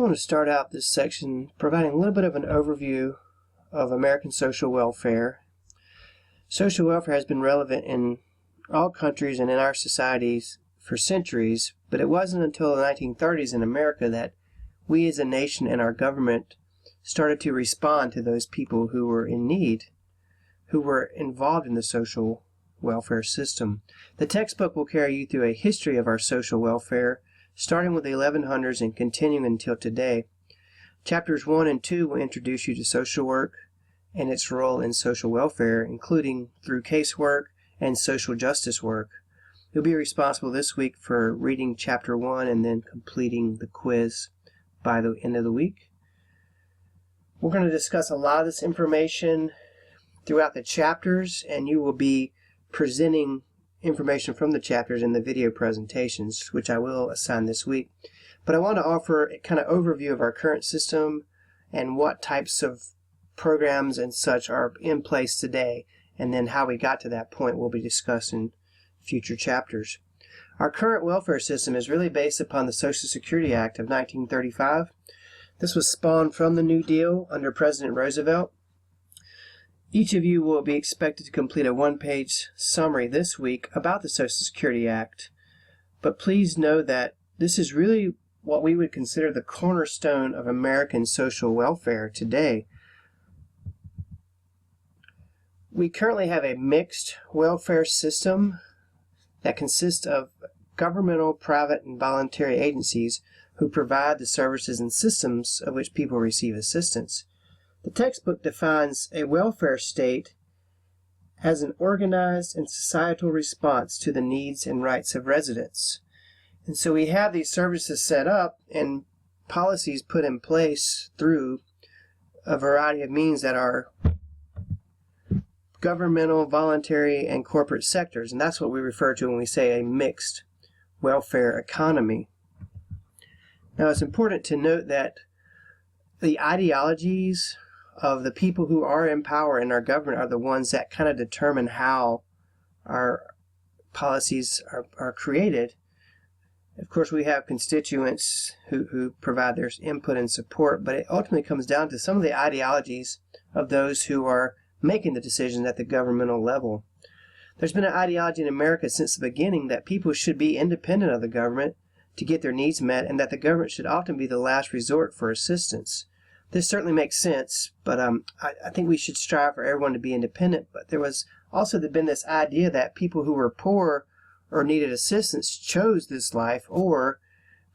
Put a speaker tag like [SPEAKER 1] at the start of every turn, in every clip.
[SPEAKER 1] want to start out this section providing a little bit of an overview of American social welfare. Social welfare has been relevant in all countries and in our societies for centuries, but it wasn't until the 1930s in America that we as a nation and our government started to respond to those people who were in need, who were involved in the social welfare system. The textbook will carry you through a history of our social welfare, starting with the 1100s and continuing until today. Chapters 1 and 2 will introduce you to social work and its role in social welfare, including through casework and social justice work. You'll be responsible this week for reading Chapter 1 and then completing the quiz by the end of the week. We're going to discuss a lot of this information throughout the chapters, and you will be presenting information from the chapters in the video presentations, which I will assign this week. But I want to offer a kind of overview of our current system and what types of programs and such are in place today, and then how we got to that point will be discussed in future chapters. Our current welfare system is really based upon the Social Security Act of 1935. This was spawned from the New Deal under President Roosevelt. Each of you will be expected to complete a one-page summary this week about the Social Security Act, but please know that this is really what we would consider the cornerstone of American social welfare today. We currently have a mixed welfare system that consists of governmental, private, and voluntary agencies who provide the services and systems of which people receive assistance. The textbook defines a welfare state as an organized and societal response to the needs and rights of residents. And so we have these services set up and policies put in place through a variety of means that are governmental, voluntary, and corporate sectors. And that's what we refer to when we say a mixed welfare economy. Now, it's important to note that the ideologies of the people who are in power in our government are the ones that kind of determine how our policies are created. Of course, we have constituents who provide their input and support, but it ultimately comes down to some of the ideologies of those who are making the decisions at the governmental level. There's been an ideology in America since the beginning that people should be independent of the government to get their needs met, and that the government should often be the last resort for assistance. This certainly makes sense, but I think we should strive for everyone to be independent. But there was also been this idea that people who were poor or needed assistance chose this life, or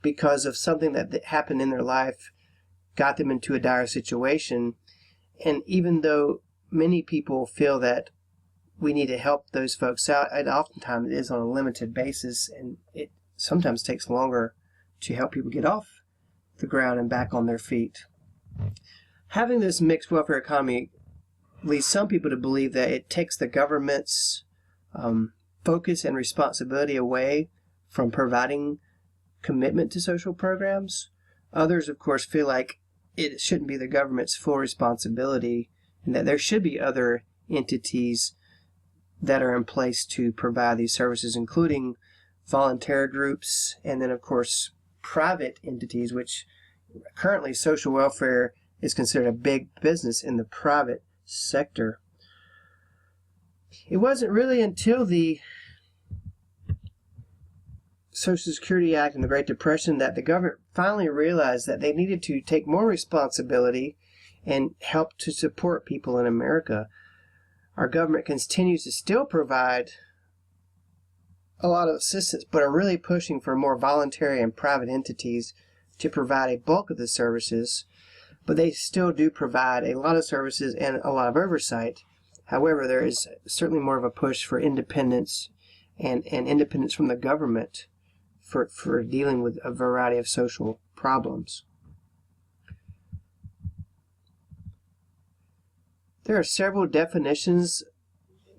[SPEAKER 1] because of something that happened in their life got them into a dire situation. And even though many people feel that we need to help those folks out, it oftentimes is on a limited basis, and it sometimes takes longer to help people get off the ground and back on their feet. Having this mixed welfare economy leads some people to believe that it takes the government's focus and responsibility away from providing commitment to social programs. Others, of course, feel like it shouldn't be the government's full responsibility, and that there should be other entities that are in place to provide these services, including volunteer groups, and then, of course, private entities, which currently social welfare is considered a big business in the private sector. It wasn't really until the Social Security Act and the Great Depression that the government finally realized that they needed to take more responsibility and help to support people in America. Our government continues to still provide a lot of assistance, but are really pushing for more voluntary and private entities to provide a bulk of the services, but they still do provide a lot of services and a lot of oversight. However, there is certainly more of a push for independence and independence from the government for dealing with a variety of social problems. There are several definitions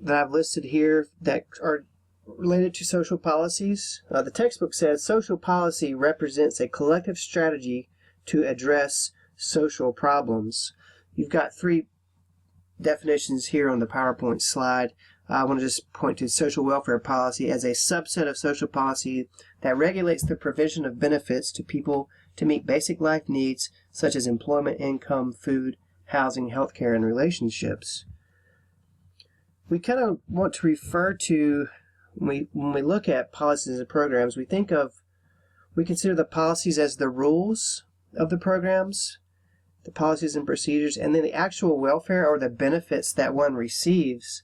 [SPEAKER 1] that I've listed here that are related to social policies. The textbook says social policy represents a collective strategy to address social problems. You've got three definitions here on the PowerPoint slide. I want to just point to social welfare policy as a subset of social policy that regulates the provision of benefits to people to meet basic life needs such as employment, income, food, housing, healthcare, and relationships. We kind of want to refer to, when we look at policies and programs, we consider the policies as the rules of the programs, the policies and procedures, and then the actual welfare or the benefits that one receives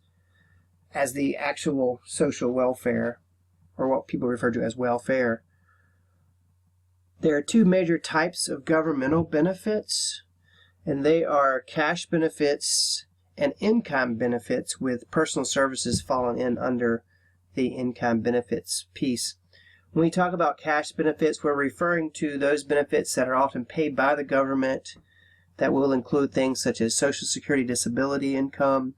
[SPEAKER 1] as the actual social welfare, or what people refer to as welfare. There are two major types of governmental benefits, and they are cash benefits and in-kind benefits, with personal services falling in under the in-kind benefits piece. When we talk about cash benefits, we're referring to those benefits that are often paid by the government that will include things such as Social Security disability income,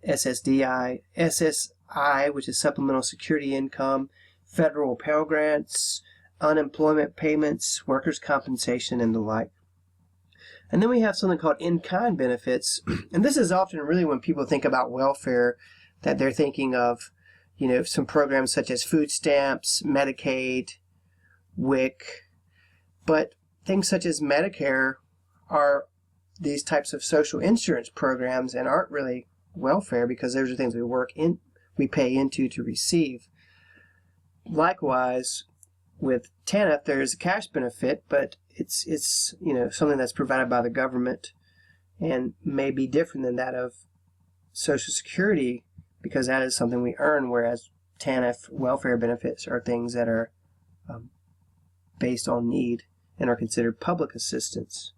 [SPEAKER 1] SSDI, SSI, which is Supplemental Security Income, federal Pell Grants, unemployment payments, workers' compensation, and the like. And then we have something called in-kind benefits, and this is often really when people think about welfare that they're thinking of, some programs such as food stamps, Medicaid, WIC, but things such as Medicare are these types of social insurance programs and aren't really welfare, because those are things we pay into to receive. Likewise, with TANF, there's a cash benefit, but it's something that's provided by the government and may be different than that of Social Security, because that is something we earn, whereas TANF welfare benefits are things that are based on need and are considered public assistance.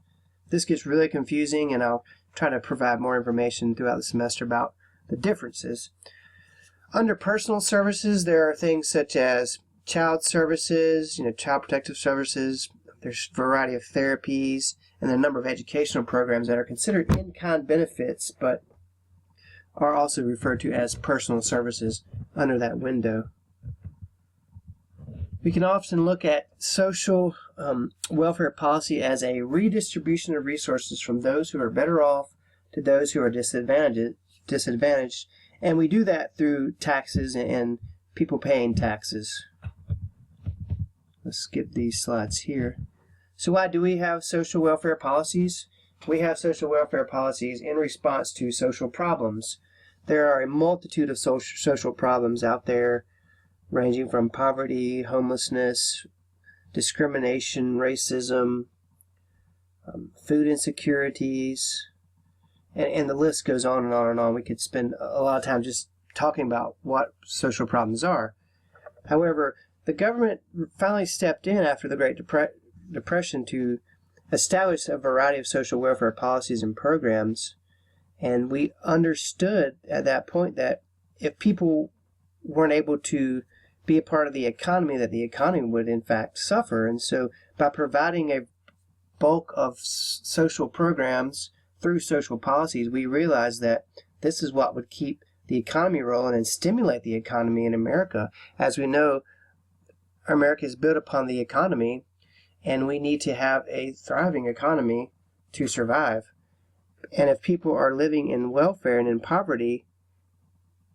[SPEAKER 1] This gets really confusing, and I'll try to provide more information throughout the semester about the differences. Under personal services, there are things such as child services, child protective services. There's a variety of therapies and a number of educational programs that are considered in-kind benefits, but are also referred to as personal services under that window. We can often look at social welfare policy as a redistribution of resources from those who are better off to those who are disadvantaged, and we do that through taxes and people paying taxes. Let's skip these slides here. So why do we have social welfare policies? We have social welfare policies in response to social problems. There are a multitude of social problems out there, ranging from poverty, homelessness, discrimination, racism, food insecurities, and the list goes on and on and on. We could spend a lot of time just talking about what social problems are. However, the government finally stepped in after the Great Depression to establish a variety of social welfare policies and programs, and we understood at that point that if people weren't able to be a part of the economy, that the economy would in fact suffer. And so by providing a bulk of social programs through social policies, we realized that this is what would keep the economy rolling and stimulate the economy in America. As we know, America is built upon the economy, and we need to have a thriving economy to survive. And if people are living in welfare and in poverty,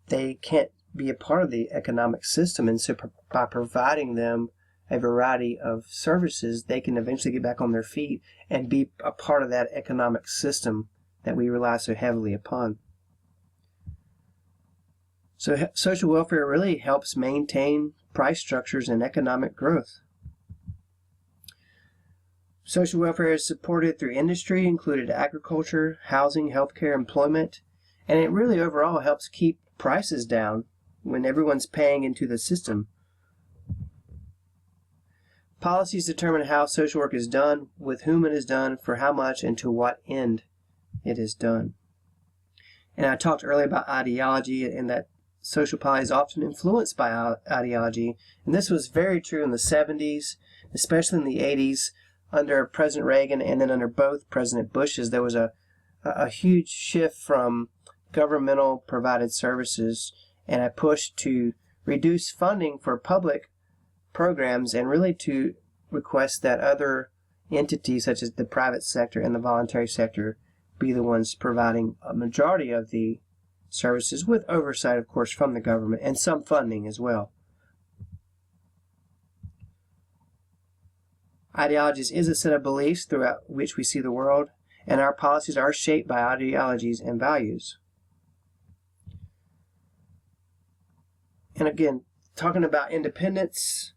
[SPEAKER 1] they can't be a part of the economic system. And so by providing them a variety of services, they can eventually get back on their feet and be a part of that economic system that we rely so heavily upon. So social welfare really helps maintain price structures and economic growth. Social welfare is supported through industry, including agriculture, housing, healthcare, employment, and it really overall helps keep prices down when everyone's paying into the system. Policies determine how social work is done, with whom it is done, for how much, and to what end it is done. And I talked earlier about ideology, and that social policy is often influenced by ideology, and this was very true in the 70s, especially in the 80s. Under President Reagan and then under both President Bushes, there was a huge shift from governmental provided services and a push to reduce funding for public programs and really to request that other entities such as the private sector and the voluntary sector be the ones providing a majority of the services, with oversight, of course, from the government and some funding as well. Ideologies is a set of beliefs throughout which we see the world, and our policies are shaped by ideologies and values. And again, talking about independence,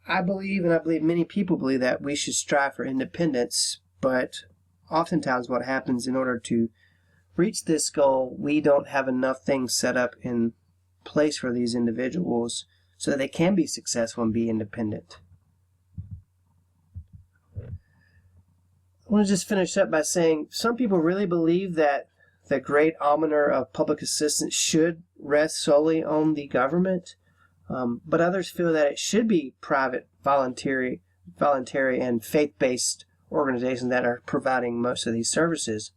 [SPEAKER 1] I believe, and I believe many people believe, that we should strive for independence, but oftentimes what happens, in order to reach this goal, we don't have enough things set up in place for these individuals so that they can be successful and be independent. I want to just finish up by saying some people really believe that the great almoner of public assistance should rest solely on the government, but others feel that it should be private, voluntary and faith-based organizations that are providing most of these services.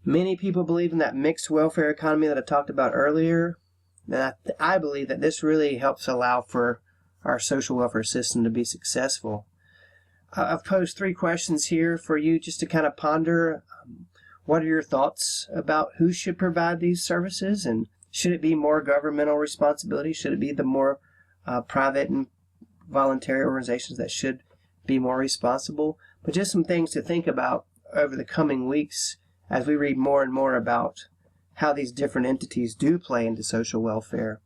[SPEAKER 1] Many people believe in that mixed welfare economy that I talked about earlier, and I believe that this really helps allow for our social welfare system to be successful. I've posed 3 questions here for you just to kind of ponder. What are your thoughts about who should provide these services, and should it be more governmental responsibility? Should it be the more private and voluntary organizations that should be more responsible? But just some things to think about over the coming weeks as we read more and more about how these different entities do play into social welfare.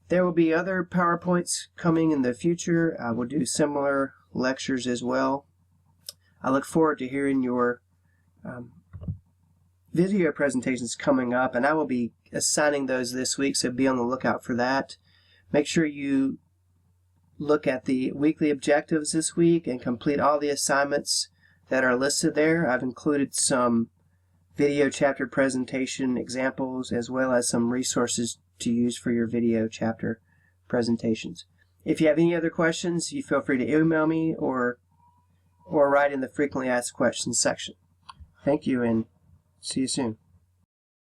[SPEAKER 1] There will be other PowerPoints coming in the future. I will do similar lectures as well. I look forward to hearing your video presentations coming up, and I will be assigning those this week, so be on the lookout for that. Make sure you look at the weekly objectives this week and complete all the assignments that are listed there. I've included some video chapter presentation examples as well as some resources to use for your video chapter presentations. If you have any other questions, you feel free to email me or write in the frequently asked questions section. Thank you, and see you soon.